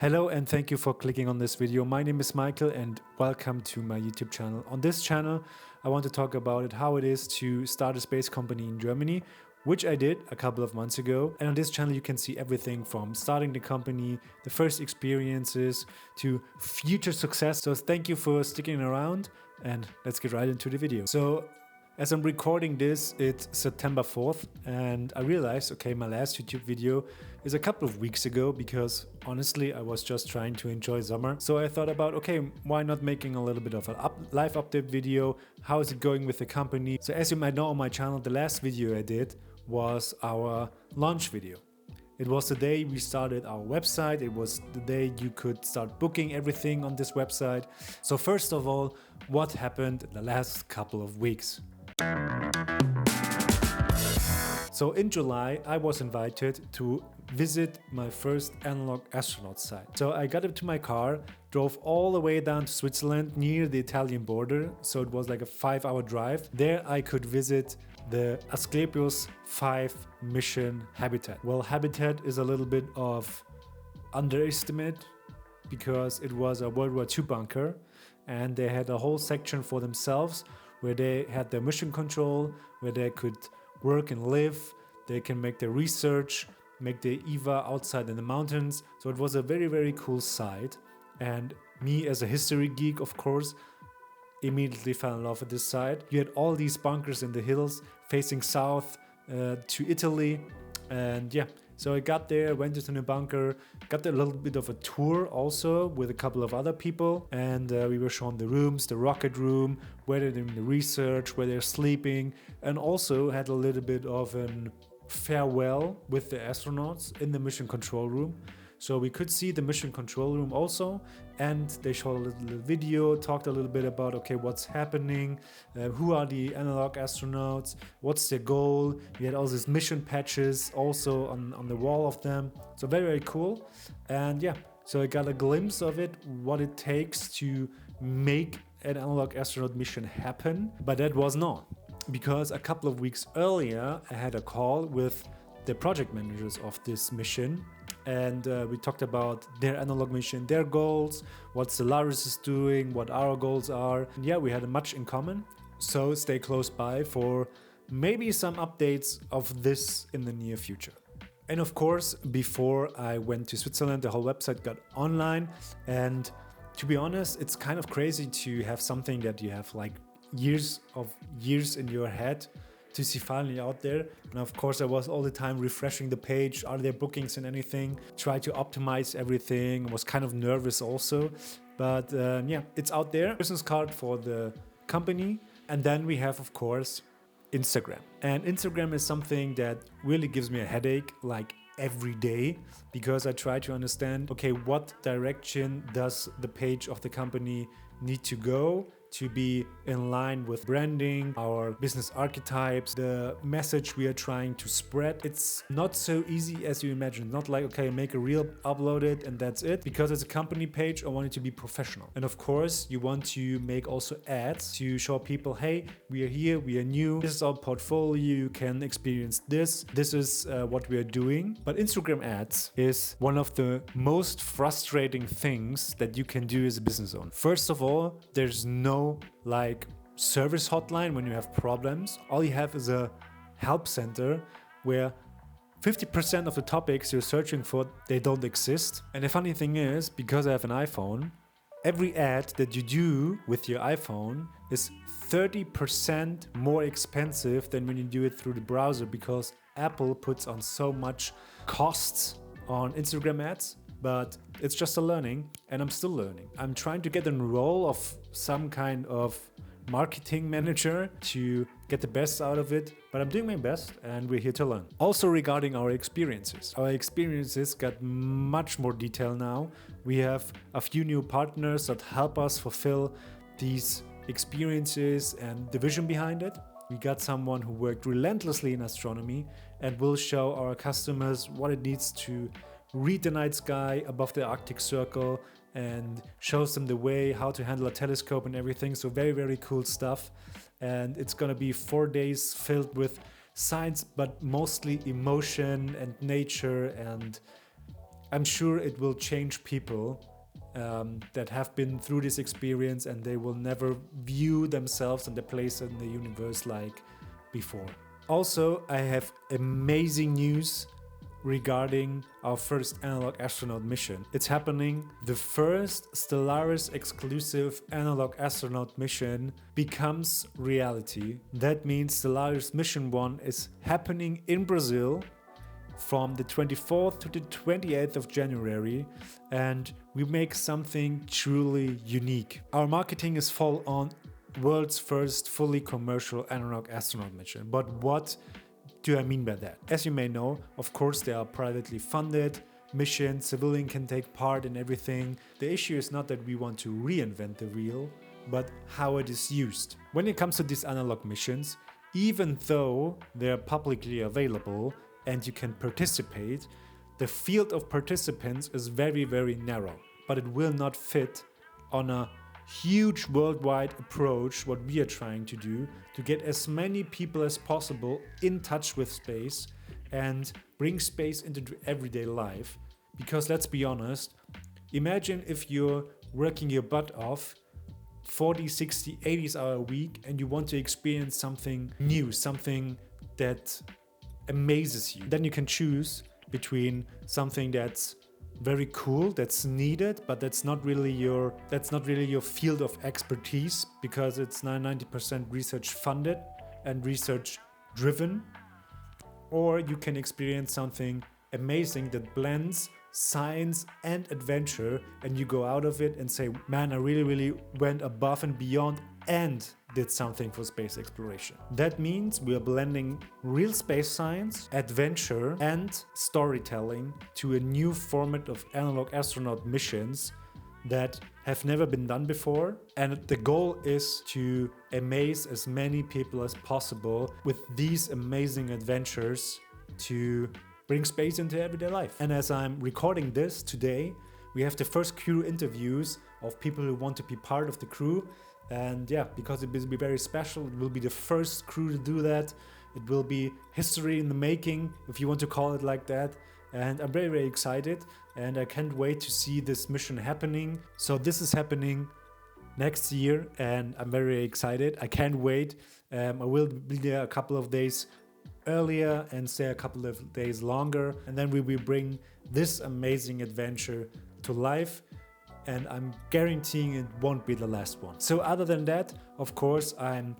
Hello and thank you for clicking on this video. My name is Michael and welcome to my YouTube channel. On this channel, I want to talk about how it is to start a space company in Germany, which I did a couple of months ago. And on this channel, you can see everything from starting the company, the first experiences, to future success. So thank you for sticking around and let's get right into the video. So as I'm recording this, it's September 4th and I realized, okay, my last YouTube video is a couple of weeks ago because honestly, I was just trying to enjoy summer. So I thought about, okay, why not making a little bit of a live update video? How is it going with the company? So as you might know on my channel, the last video I did was our launch video. It was the day we started our website. It was the day you could start booking everything on this website. So first of all, what happened in the last couple of weeks? So in July, I was invited to visit my first analog astronaut site. So I got into my car, drove all the way down to Switzerland near the Italian border. So it was like a 5-hour drive. There I could visit the Asclepios V mission habitat. Well, habitat is a little bit of underestimate because it was a World War II bunker and they had a whole section for themselves where they had their mission control, where they could work and live, they can make their research, make their EVA outside in the mountains. So it was a very, very cool site. And me as a history geek, of course, immediately fell in love with this site. You had all these bunkers in the hills facing south to Italy. And yeah, so I got there, went into the bunker, got a little bit of a tour also with a couple of other people. And we were shown the rooms, the rocket room, where they're doing the research, where they're sleeping, and also had a little bit of an farewell with the astronauts in the mission control room. So we could see the mission control room also, and they showed a little video, talked a little bit about, okay, what's happening, who are the analog astronauts, what's their goal. We had all these mission patches also on the wall of them. So very, very cool. And yeah, so I got a glimpse of it, what it takes to make an analog astronaut mission happen. But that was not, because a couple of weeks earlier, I had a call with the project managers of this mission. And we talked about their analog mission, their goals, what Stellaris is doing, what our goals are. And yeah, we had much in common. So stay close by for maybe some updates of this in the near future. And of course, before I went to Switzerland, the whole website got online. And to be honest, it's kind of crazy to have something that you have like years in your head to see finally out there. And of course I was all the time refreshing the page, are there bookings and anything, try to optimize everything, was kind of nervous also, but yeah, it's out there. Business card for the company. And then we have, of course, Instagram. And Instagram is something that really gives me a headache like every day, because I try to understand, okay, what direction does the page of the company need to go to be in line with branding, our business archetypes, the message we are trying to spread. It's not so easy as you imagine. Not like, okay, make a reel, upload it, and that's it. Because it's a company page, I want it to be professional. And of course, you want to make also ads to show people, hey, we are here, we are new, this is our portfolio, you can experience this. This is what we are doing. But Instagram ads is one of the most frustrating things that you can do as a business owner. First of all, there's no like service hotline when you have problems. All you have is a help center where 50% of the topics you're searching for, they don't exist. And the funny thing is, because I have an iPhone, every ad that you do with your iPhone is 30% more expensive than when you do it through the browser, because Apple puts on so much costs on Instagram ads. But it's just a learning, and I'm still learning. I'm trying to get a role of some kind of marketing manager to get the best out of it, but I'm doing my best and we're here to learn. Also regarding our experiences got much more detail now. We have a few new partners that help us fulfill these experiences and the vision behind it. We got someone who worked relentlessly in astronomy and will show our customers what it needs to read the night sky above the Arctic Circle and shows them the way, how to handle a telescope and everything. So very, very cool stuff. And it's gonna be 4 days filled with science, but mostly emotion and nature and I'm sure it will change people that have been through this experience, and they will never view themselves and their place in the universe like before. Also, I have amazing news regarding our first analog astronaut mission. It's happening. The first Stellaris exclusive analog astronaut mission becomes reality. That means Stellaris mission 1 is happening in Brazil from the 24th to the 28th of January, and we make something truly unique. Our marketing is full on world's first fully commercial analog astronaut mission. But what do I mean by that? As you may know, of course, they are privately funded missions, civilian can take part in everything. The issue is not that we want to reinvent the wheel, but how it is used. When it comes to these analog missions, even though they're publicly available and you can participate, the field of participants is very, very narrow, but it will not fit on a huge worldwide approach, what we are trying to do, to get as many people as possible in touch with space and bring space into everyday life. Because let's be honest, imagine if you're working your butt off 40, 60, 80 hours a week and you want to experience something new, something that amazes you. Then you can choose between something that's very cool, that's needed, but that's not really your field of expertise, because it's 90% research funded and research driven. Or you can experience something amazing that blends science and adventure, and you go out of it and say, man, I really went above and beyond and did something for space exploration. That means we are blending real space science, adventure, and storytelling to a new format of analog astronaut missions that have never been done before. And the goal is to amaze as many people as possible with these amazing adventures to bring space into everyday life. And as I'm recording this today, we have the first crew interviews of people who want to be part of the crew. And yeah, because it will be very special, it will be the first crew to do that. It will be history in the making, if you want to call it like that. And I'm very excited, and I can't wait to see this mission happening. So this is happening next year, and I'm very excited. I can't wait. I will be there a couple of days earlier and stay a couple of days longer, and then we will bring this amazing adventure to life. And I'm guaranteeing it won't be the last one. So other than that, of course, I'm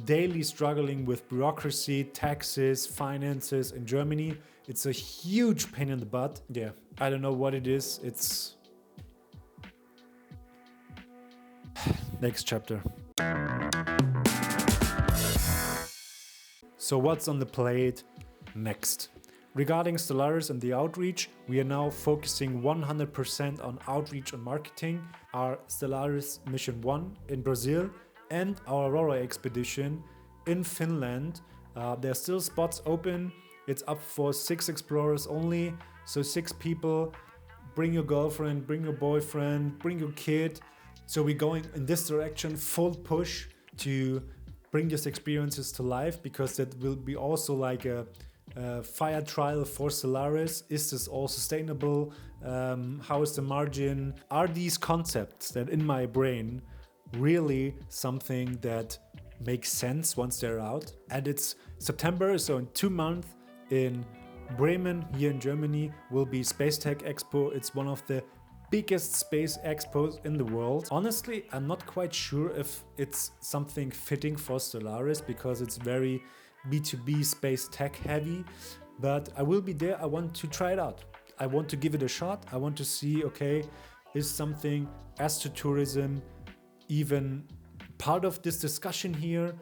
daily struggling with bureaucracy, taxes, finances in Germany. It's a huge pain in the butt. Yeah, I don't know what it is. It's next chapter. So what's on the plate next? Regarding Stellaris and the outreach, we are now focusing 100% on outreach and marketing. Our Stellaris Mission 1 in Brazil and our Aurora Expedition in Finland. There are still spots open. It's up for 6 explorers only, so 6 people. Bring your girlfriend, bring your boyfriend, bring your kid. So we're going in this direction, full push to bring these experiences to life, because that will be also like a fire trial for Stellaris. Is this all sustainable? How is the margin? Are these concepts that in my brain really something that makes sense once they're out? And it's September, so in 2 months in Bremen, here in Germany, will be Space Tech Expo. It's one of the biggest space expos in the world. Honestly, I'm not quite sure if it's something fitting for Stellaris, because it's very B2B space tech heavy, but I will be there. I want to try it out. I want to give it a shot. I want to see, okay, is something astrotourism even part of this discussion here?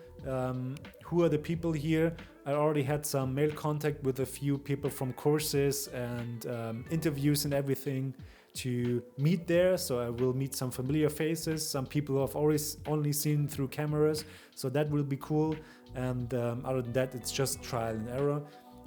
Who are the people here? I already had some mail contact with a few people from courses and interviews and everything to meet there. So I will meet some familiar faces, some people who I've always only seen through cameras. So that will be cool. And other than that, it's just trial and error.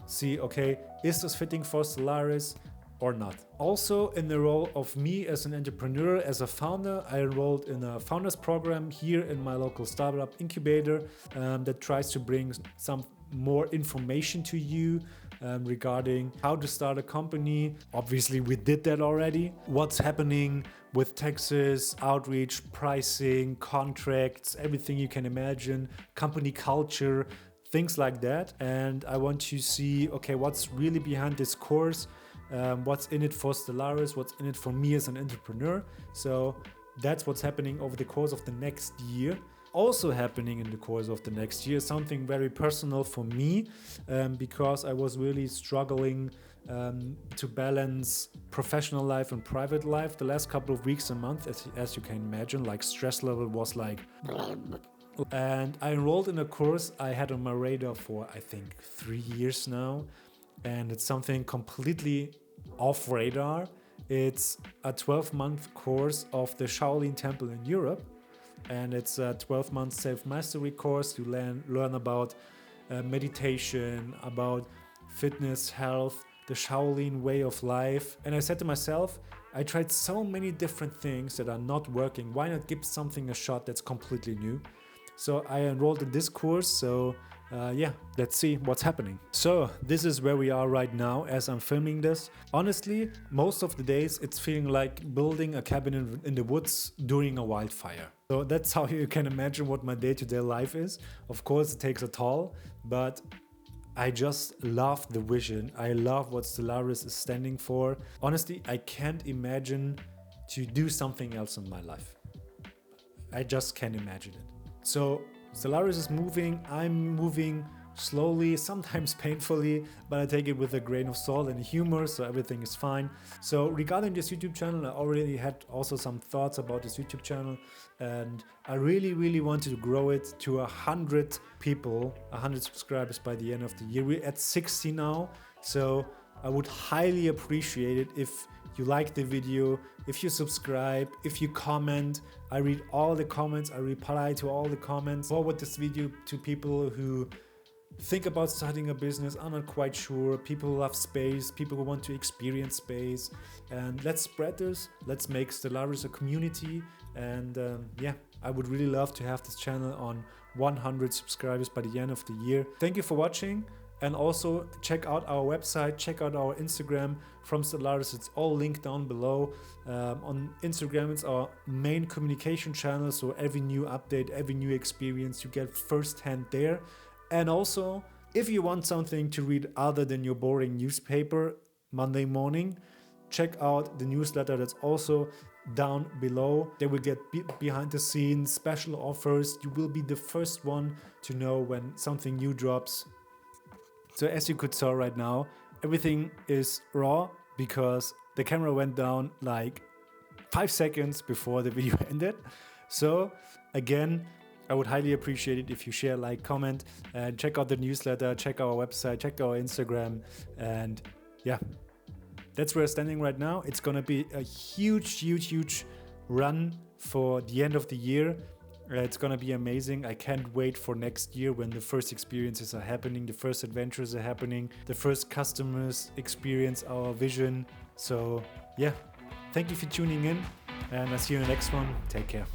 See, okay, is this fitting for Stellaris or not? Also, in the role of me as an entrepreneur, as a founder, I enrolled in a founders program here in my local startup incubator that tries to bring some more information to you regarding how to start a company. Obviously, we did that already. What's happening with taxes, outreach, pricing, contracts, everything you can imagine, company culture, things like that. And I want to see, okay, what's really behind this course, what's in it for Stellaris, what's in it for me as an entrepreneur. So that's what's happening over the course of the next year. Also happening in the course of the next year, something very personal for me, because I was really struggling to balance professional life and private life the last couple of weeks and months, as you can imagine. Like, stress level was like, and I enrolled in a course I had on my radar for I think 3 years now, and it's something completely off radar. It's a 12-month course of the Shaolin Temple in Europe, and it's a 12-month self-mastery course. You learn about meditation, about fitness, health, the Shaolin way of life. And I said to myself, I tried so many different things that are not working. Why not give something a shot that's completely new? So I enrolled in this course. So yeah, let's see what's happening. So this is where we are right now as I'm filming this. Honestly, most of the days it's feeling like building a cabin in the woods during a wildfire. So that's how you can imagine what my day-to-day life is. Of course, it takes a toll, but I just love the vision. I love what Stellaris is standing for. Honestly, I can't imagine to do something else in my life. I just can't imagine it. So Stellaris is moving, I'm moving slowly, sometimes painfully, but I take it with a grain of salt and humor, so everything is fine. So regarding this YouTube channel, I already had also some thoughts about this YouTube channel, and I really wanted to grow it to 100 people, 100 subscribers by the end of the year. We're at 60 now, so I would highly appreciate it if you like the video, if you subscribe, if you comment. I read all the comments, I reply to all the comments. Forward this video to people who think about starting a business, are not quite sure, people who love space, people who want to experience space. And let's spread this, let's make Stellaris a community. And yeah, I would really love to have this channel on 100 subscribers by the end of the year. Thank you for watching. And also check out our website, check out our Instagram from Stellaris. It's all linked down below. On Instagram, it's our main communication channel. So every new update, every new experience, you get firsthand there. And also, if you want something to read other than your boring newspaper Monday morning, check out the newsletter that's also down below. They will get behind the scenes, special offers. You will be the first one to know when something new drops. So as you could saw right now, everything is raw because the camera went down like 5 seconds before the video ended. So again, I would highly appreciate it if you share, like, comment, and check out the newsletter, check our website, check our Instagram. And yeah, that's where we're standing right now. It's gonna be a huge run for the end of the year. It's gonna be amazing. I can't wait for next year when the first experiences are happening, the first adventures are happening, the first customers experience our vision. So yeah, thank you for tuning in, and I'll see you in the next one. Take care.